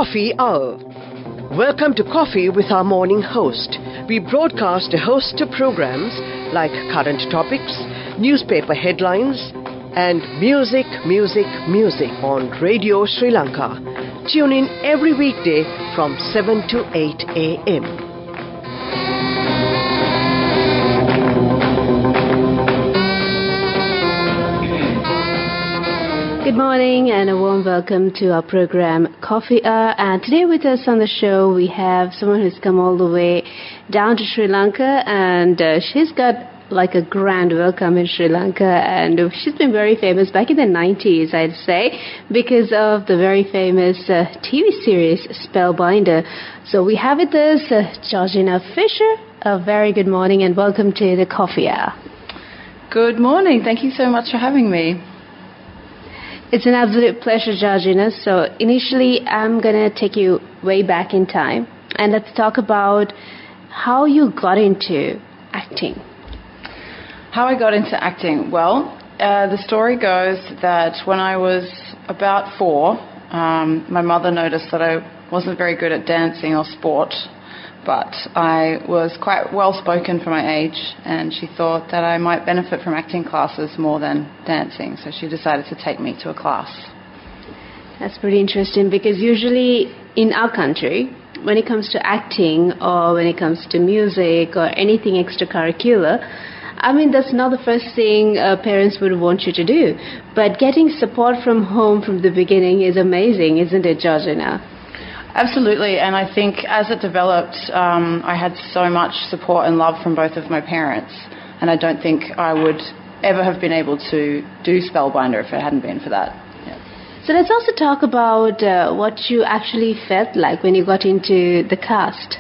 Coffee Hour. Welcome to Coffee with our morning host. We broadcast a host of programs like current topics, newspaper headlines, and music on Radio Sri Lanka. Tune in every weekday from 7 to 8 a.m. Good morning and a warm welcome to our program Coffee Hour. And today with us on the show we have someone who's come all the way down to Sri Lanka, and she's got like a grand welcome in Sri Lanka, and she's been very famous back in the 90s, I'd say, because of the very famous TV series Spellbinder. So we have with us Georgina Fisher. A very good morning and welcome to the Coffee Hour. Good morning. Thank you so much for having me. It's an absolute pleasure, Georgina. So initially, I'm going to take you way back in time, and let's talk about how you got into acting. How I got into acting? Well, the story goes that when I was about 4, my mother noticed that I wasn't very good at dancing or sport, but I was quite well-spoken for my age, and she thought that I might benefit from acting classes more than dancing, so she decided to take me to a class. That's pretty interesting, because usually in our country, when it comes to acting or when it comes to music or anything extracurricular, I mean, that's not the first thing parents would want you to do. But getting support from home from the beginning is amazing, isn't it, Georgina? Absolutely, and I think as it developed, I had so much support and love from both of my parents, and I don't think I would ever have been able to do Spellbinder if it hadn't been for that. Yeah. So let's also talk about what you actually felt like when you got into the cast.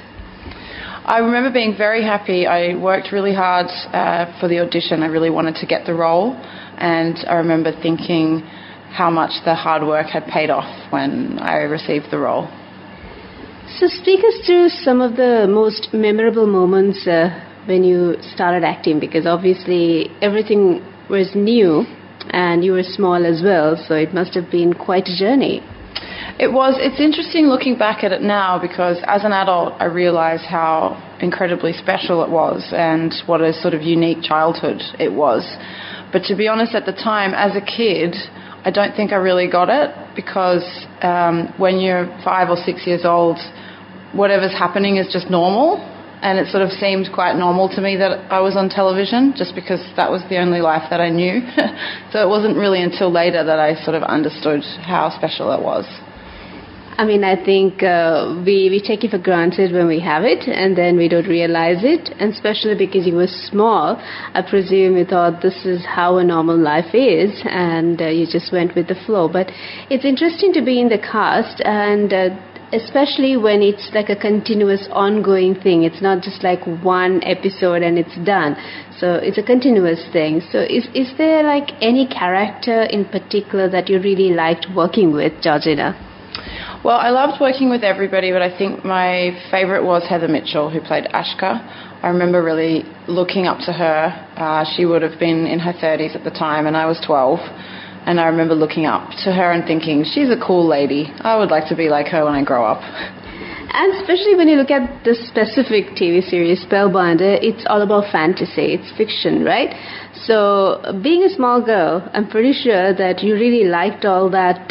I remember being very happy. I worked really hard for the audition. I really wanted to get the role, and I remember thinking how much the hard work had paid off when I received the role. So speak us through some of the most memorable moments when you started acting, because obviously everything was new and you were small as well, so it must have been quite a journey. It was. It's interesting looking back at it now, because as an adult I realise how incredibly special it was and what a sort of unique childhood it was. But to be honest, at the time, as a kid, I don't think I really got it, because when you're 5 or 6 years old, whatever's happening is just normal, and it sort of seemed quite normal to me that I was on television, just because that was the only life that I knew. So it wasn't really until later that I sort of understood how special it was. I mean, I think we take it for granted when we have it, and then we don't realize it, and especially because you were small, I presume you thought this is how a normal life is, and you just went with the flow. But it's interesting to be in the cast, and especially when it's like a continuous ongoing thing. It's not just like one episode and it's done. So it's a continuous thing. So is there like any character in particular that you really liked working with, Georgina? Well, I loved working with everybody, but I think my favourite was Heather Mitchell, who played Ashka. I remember really looking up to her. She would have been in her 30s at the time, and I was 12. And I remember looking up to her and thinking, she's a cool lady. I would like to be like her when I grow up. And especially when you look at the specific TV series Spellbinder, it's all about fantasy. It's fiction, right? So being a small girl, I'm pretty sure that you really liked all that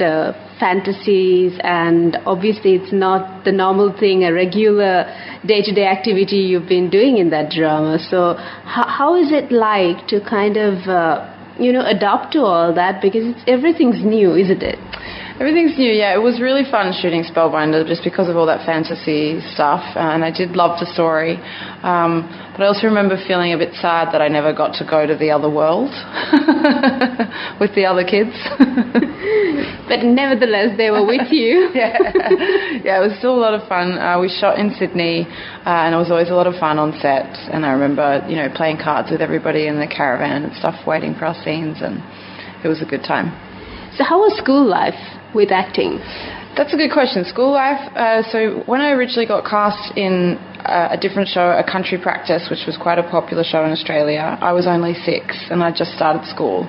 fantasies, and obviously it's not the normal thing, a regular day-to-day activity you've been doing in that drama. So how is it like to kind of adapt to all that, because everything's new, isn't it? Everything's new, yeah. It was really fun shooting Spellbinder just because of all that fantasy stuff, and I did love the story. But I also remember feeling a bit sad that I never got to go to the other world with the other kids. But nevertheless, they were with you. Yeah, it was still a lot of fun. We shot in Sydney, and it was always a lot of fun on set. And I remember, playing cards with everybody in the caravan and stuff, waiting for our scenes, and it was a good time. So how was school life with acting? That's a good question. School life, so when I originally got cast in a different show, A Country Practice, which was quite a popular show in Australia, I was only 6 and I just started school.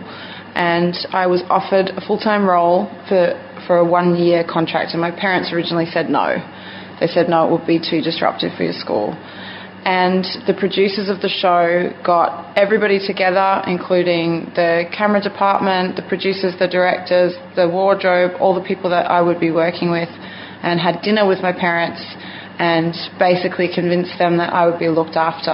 And I was offered a full-time role for for a 1-year contract, and my parents originally said no. They said no, it would be too disruptive for your school. And the producers of the show got everybody together, including the camera department, the producers, the directors, the wardrobe, all the people that I would be working with, and had dinner with my parents and basically convinced them that I would be looked after.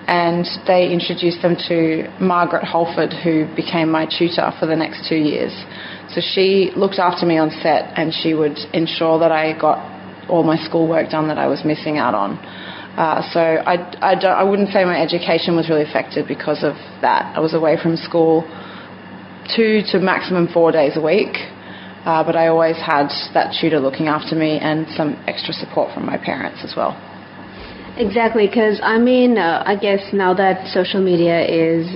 And they introduced them to Margaret Holford, who became my tutor for the next 2 years. So she looked after me on set, and she would ensure that I got all my schoolwork done that I was missing out on. So I wouldn't say my education was really affected because of that. I was away from school 2 to maximum 4 days a week, but I always had that tutor looking after me and some extra support from my parents as well. Exactly, because I guess now that social media is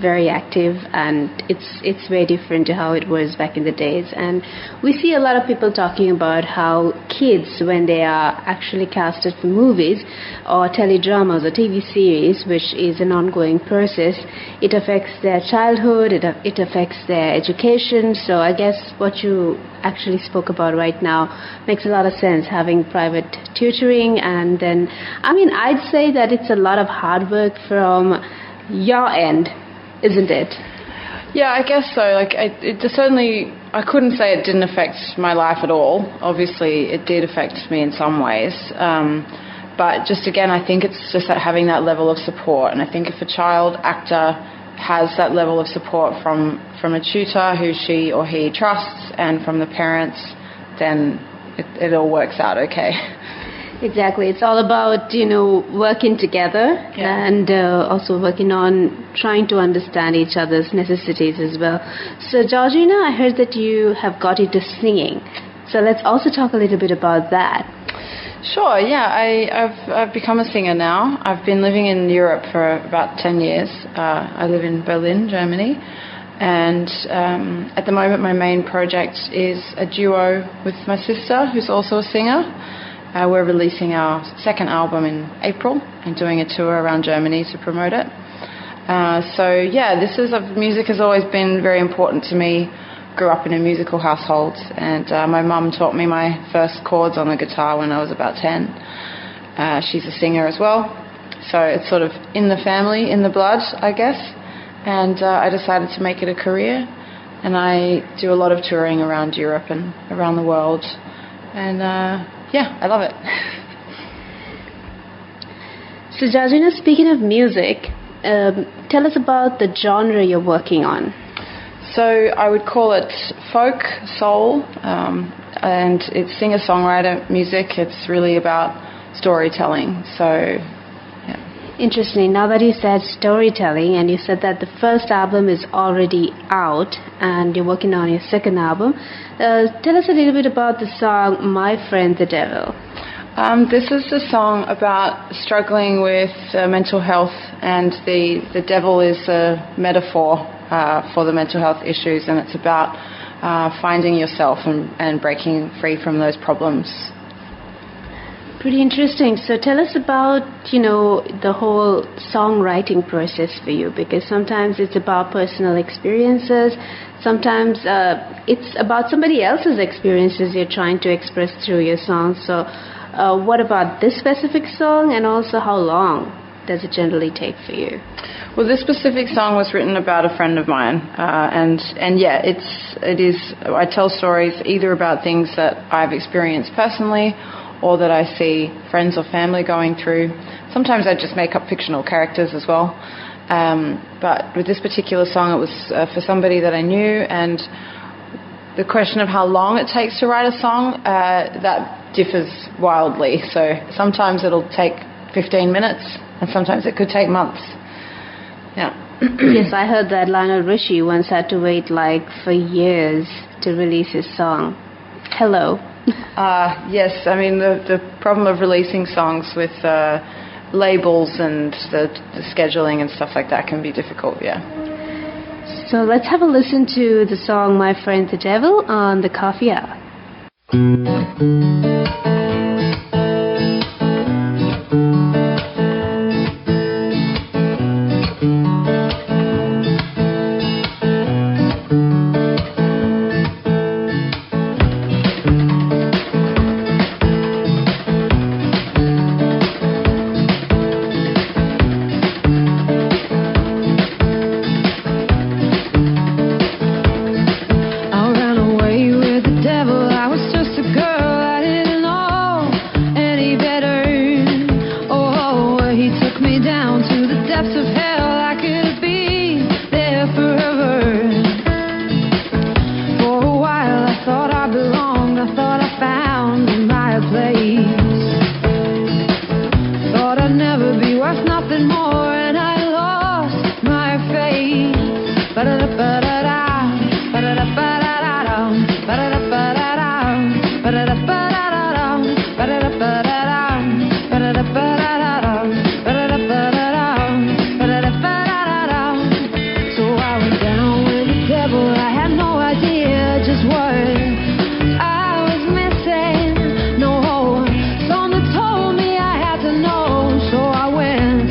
very active, and it's very different to how it was back in the days, and we see a lot of people talking about how kids, when they are actually casted for movies or teledramas or TV series, which is an ongoing process, it affects their childhood, it affects their education. So I guess what you actually spoke about right now makes a lot of sense, having private tutoring. And then I'd say that it's a lot of hard work from your end, isn't it? Yeah, I guess so. I couldn't say it didn't affect my life at all. Obviously, it did affect me in some ways. But just again, I think it's just that having that level of support. And I think if a child actor has that level of support from a tutor who she or he trusts and from the parents, then it all works out okay. Exactly. It's all about, working together, yeah, and also working on trying to understand each other's necessities as well. So, Georgina, I heard that you have got into singing. So let's also talk a little bit about that. Sure, yeah. I've become a singer now. I've been living in Europe for about 10 years. I live in Berlin, Germany. And at the moment, my main project is a duo with my sister, who's also a singer. We're releasing our second album in April and doing a tour around Germany to promote it. Music has always been very important to me. Grew up in a musical household, and my mum taught me my first chords on the guitar when I was about 10. She's a singer as well, so it's sort of in the family, in the blood, I guess. And I decided to make it a career, and I do a lot of touring around Europe and around the world. And I love it. So, Georgina, speaking of music, tell us about the genre you're working on. So I would call it folk, soul, and it's singer-songwriter music. It's really about storytelling. So, yeah. Interesting. Now that you said storytelling, and you said that the first album is already out and you're working on your second album, tell us a little bit about the song My Friend the Devil. This is a song about struggling with mental health, and the devil is a metaphor for the mental health issues, and it's about finding yourself and breaking free from those problems. Pretty interesting. So tell us about, the whole songwriting process for you, because sometimes it's about personal experiences, sometimes it's about somebody else's experiences you're trying to express through your songs. So what about this specific song, and also how long does it generally take for you? Well, this specific song was written about a friend of mine, and it is. I tell stories either about things that I've experienced personally, or that I see friends or family going through. Sometimes I just make up fictional characters as well. But with this particular song, it was for somebody that I knew, and the question of how long it takes to write a song, that differs wildly. So sometimes it'll take 15 minutes, and sometimes it could take months. Yeah. Yes, I heard that Lionel Richie once had to wait for years to release his song. Hello. Yes, I mean the problem of releasing songs with labels and the scheduling and stuff like that can be difficult, yeah. So let's have a listen to the song My Friend the Devil on the Coffee Hour. place. Thought I'd never be worth nothing more, and I lost my faith. Ba-da-da-ba-da-da, ba-da-da-ba-da-da, ba-da-da-ba-da-da, ba-da-da-ba-da-da, ba-da-da-ba-da-da, ba-da-da-ba-da-da, ba-da-da-ba-da-da, ba-da-da-ba-da-da. So I went down with the devil. I had no idea just what I was missing. No hope. Someone told me I had to know, so I went,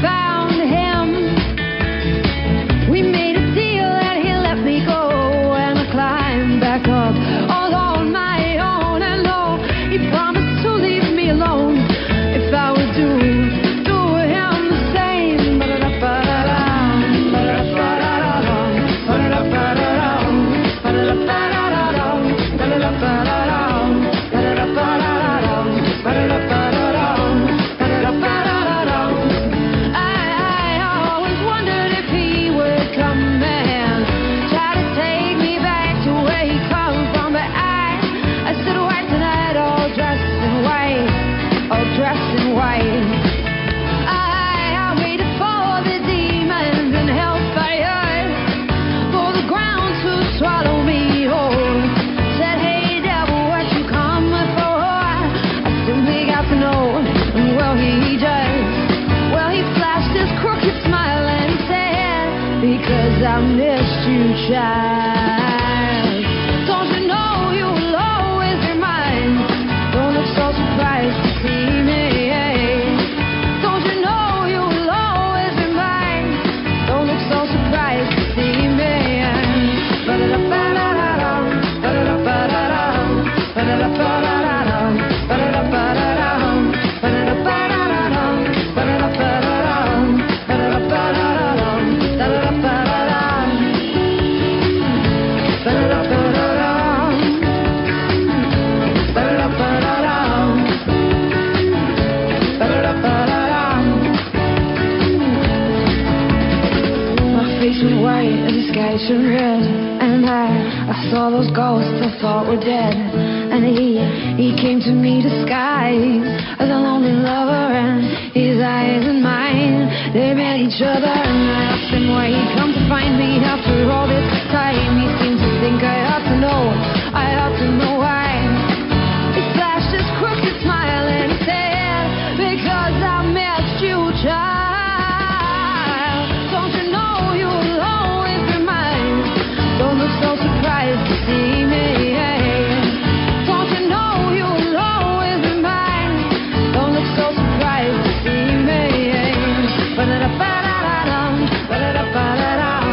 found him. We made a deal and he let me go, and I climbed back up all on my own. And oh, he promised to leave me alone if I would do him the same. Ba-da-da-ba-da-da, ba-da-da-ba-da-da, ba-da-da-ba-da-da, ba-da-da-ba-da-da, ba-da-da-ba-da-da, ba-da-da-ba-da-da, ba-da-da-ba-da-da, ba-da-da-ba-da-da. I always wondered if he would come and try to take me back to where he come from, but I stood white tonight, all dressed in white, all dressed in white. I waited for the demons and hellfire, for the ground to swallow me whole. Said, hey devil, what you coming for? I simply got to know. And well, he does. Well, he flashed his crooked smile and he said, because I missed you, child. Don't you know you will always be mine? Don't look so surprised to see me. Don't you know you will always be mine? Don't look so surprised to see me. Ba-da-da-ba-da-da, ba-da-da-ba-da-da, ba-da-da-ba-da-da, ba-da-da-ba-da-da, ba-da-da-ba-da-da, ba-da-da-ba-da-da, ba-da-da-ba-da-da, my face was white as the sky turned red, and I saw those ghosts I thought were dead. And he came to me disguised as a lonely lover, and his eyes and mine, they met each other. And I asked him why he'd come to find me after all this time. He seemed to think I ought to know why. He flashed his crooked smile and he said, because I met you, child. Don't you know you will always be mine? Don't look so surprised to see me. Don't you know you will always be mine? Don't look so surprised to see me. Ba-da-da-ba-da-da-dum, ba-da-da-ba-da-dum,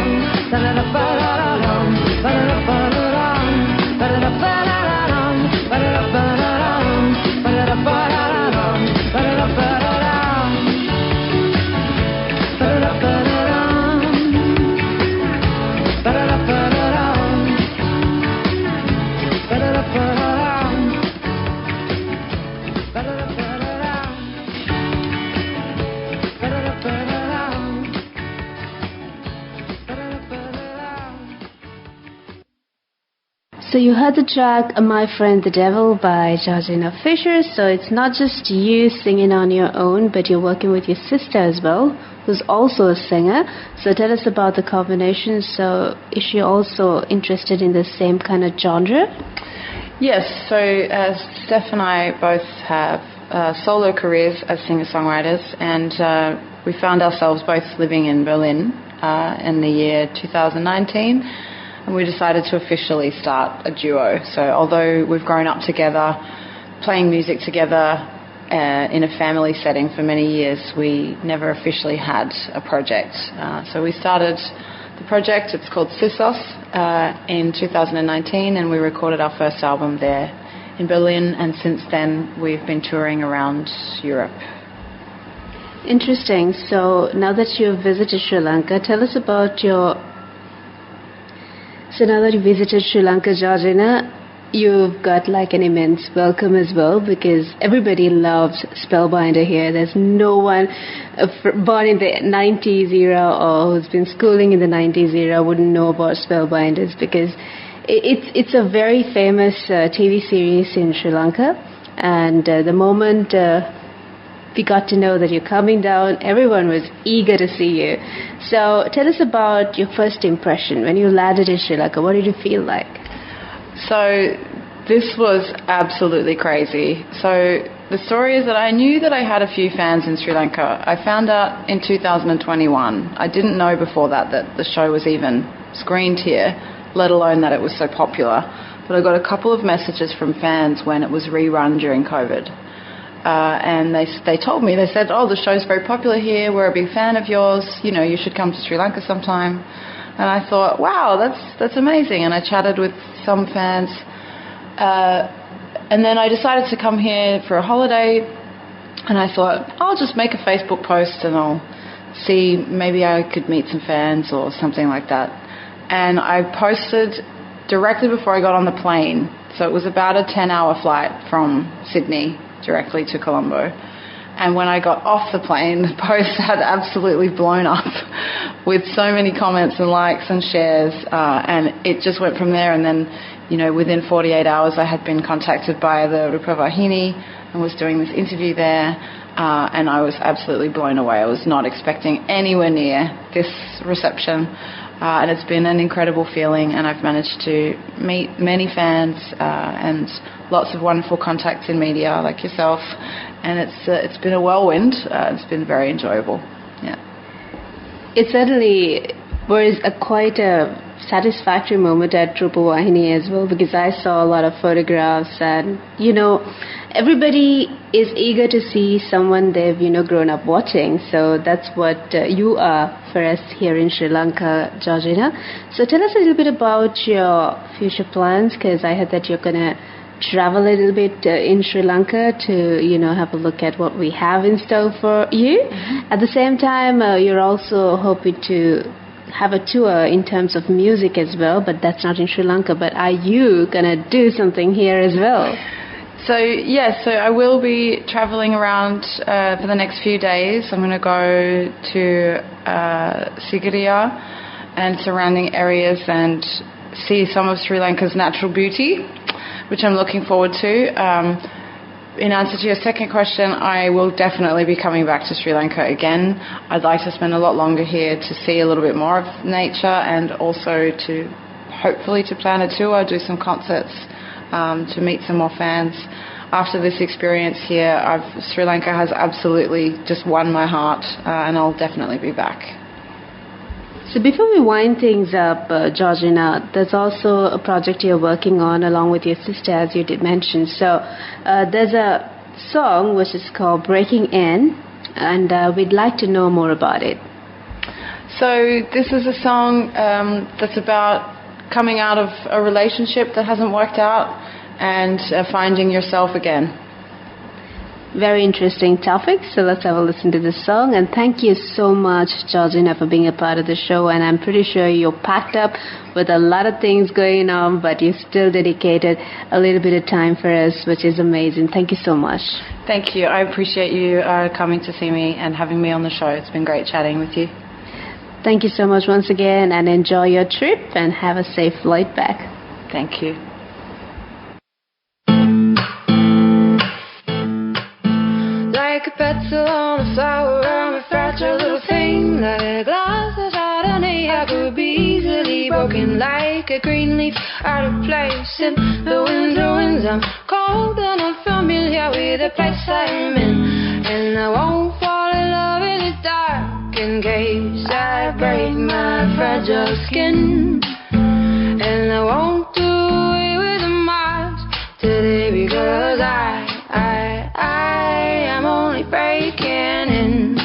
ba-da-da-ba-da-dum, ba-da-da-ba-da-dum, ba-da-da-ba-da-dum, ba-da-da-ba-da-dum, ba-da-da-ba-da-dum, ba-da-da-ba-da-dum, ba-da-da-ba-da-dum, ba-da-da-ba-da-dum, ba-da-da-ba-da-dum, So you heard the track My Friend the Devil by Georgina Fisher. So it's not just you singing on your own, but you're working with your sister as well, who's also a singer. So tell us about the combination. So is she also interested in the same kind of genre? Yes, so Steph and I both have solo careers as singer-songwriters, and we found ourselves both living in Berlin in the year 2019, and we decided to officially start a duo. So although we've grown up together, playing music together in a family setting for many years, we never officially had a project. So we started the project, it's called Sissos, in 2019, and we recorded our first album there in Berlin, and since then we've been touring around Europe. Interesting. So now that you've visited Sri Lanka, tell us about your... So now that you visited Sri Lanka, Georgina, you've got like an immense welcome as well, because everybody loves Spellbinder here. There's no one born in the 90s era or who's been schooling in the 90s era wouldn't know about Spellbinders, because it's a very famous TV series in Sri Lanka. And the moment we got to know that you're coming down, everyone was eager to see you. So tell us about your first impression when you landed in Sri Lanka. What did you feel like? So this was absolutely crazy. So the story is that I knew that I had a few fans in Sri Lanka. I found out in 2021. I didn't know before that the show was even screened here, let alone that it was so popular. But I got a couple of messages from fans when it was rerun during COVID. And they told me, they said, oh, the show's very popular here. We're a big fan of yours. You know, you should come to Sri Lanka sometime. And I thought, wow, that's amazing. And I chatted with some fans. And then I decided to come here for a holiday. And I thought, I'll just make a Facebook post and I'll see, maybe I could meet some fans or something like that. And I posted directly before I got on the plane. So it was about a 10-hour flight from Sydney directly to Colombo. And when I got off the plane, the post had absolutely blown up with so many comments and likes and shares. And it just went from there. And then, you know, within 48 hours, I had been contacted by the Rupavahini and was doing this interview there. And I was absolutely blown away. I was not expecting anywhere near this reception. And it's been an incredible feeling, and I've managed to meet many fans and lots of wonderful contacts in media like yourself, and it's been a whirlwind. It's been very enjoyable. Yeah. It certainly was quite a satisfactory moment at Rupavahini as well, because I saw a lot of photographs, and you know, everybody is eager to see someone they've grown up watching. So that's what you are for us here in Sri Lanka, Georgina. So tell us a little bit about your future plans, because I heard that you're gonna travel a little bit in Sri Lanka to have a look at what we have in store for you. Mm-hmm. At the same time, you're also hoping to have a tour in terms of music as well, but that's not in Sri Lanka. But are you gonna do something here as well? So yes, so I will be traveling around for the next few days. I'm going to go to Sigiriya and surrounding areas and see some of Sri Lanka's natural beauty, which I'm looking forward to. In answer to your second question, I will definitely be coming back to Sri Lanka again. I'd like to spend a lot longer here to see a little bit more of nature, and also to hopefully to plan a tour, do some concerts, to meet some more fans. After this experience here, Sri Lanka has absolutely just won my heart, and I'll definitely be back. So before we wind things up, Georgina, there's also a project you're working on along with your sister, as you did mention. So there's a song which is called Breaking In, and we'd like to know more about it. So this is a song that's about coming out of a relationship that hasn't worked out and finding yourself again. Very interesting topic, so let's have a listen to this song. And thank you so much, Georgina, for being a part of the show. And I'm pretty sure you're packed up with a lot of things going on, but you still dedicated a little bit of time for us, which is amazing. Thank you so much. Thank you. I appreciate you coming to see me and having me on the show. It's been great chatting with you. Thank you so much once again, and enjoy your trip and have a safe flight back. Thank you. Like a petal on a flower, I'm a fragile little thing. Like a glass of Chardonnay, I could be easily broken. Like a green leaf out of place in the winter winds. I'm cold and unfamiliar with the place I'm in, and I won't fall in love in the dark in case I break my fragile skin. And I won't do away with the marks today, because I am only breaking in.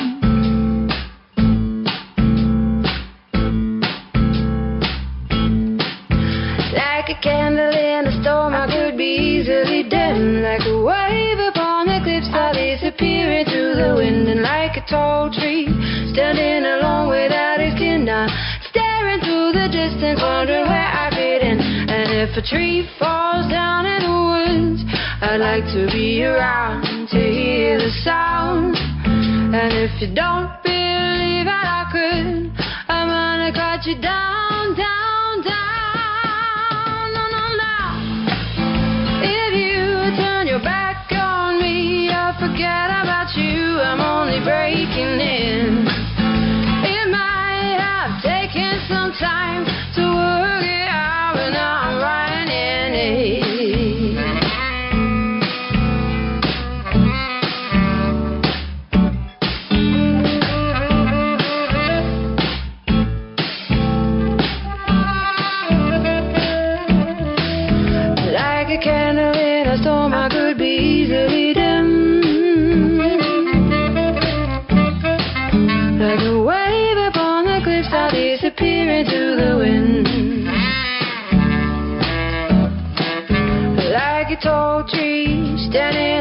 Like a candle in a storm, I could be easily dim. Like a wave upon the cliffs, I disappear into the wind. And like a tall tree standing alone without its kin, I'm staring through the distance, wondering where I fit in. And if a tree falls down in the woods, I'd like to be around to hear the sound. And if you don't believe that I could, I'm gonna cut you down, down, down. No, no, no. If you turn your back on breaking in. It might have taken some time to work it out, but now I'm right in it. Like a candle in a storm, I could be easily dim. Like a wave upon the cliffs, I'll disappear into the wind. Like a tall tree standing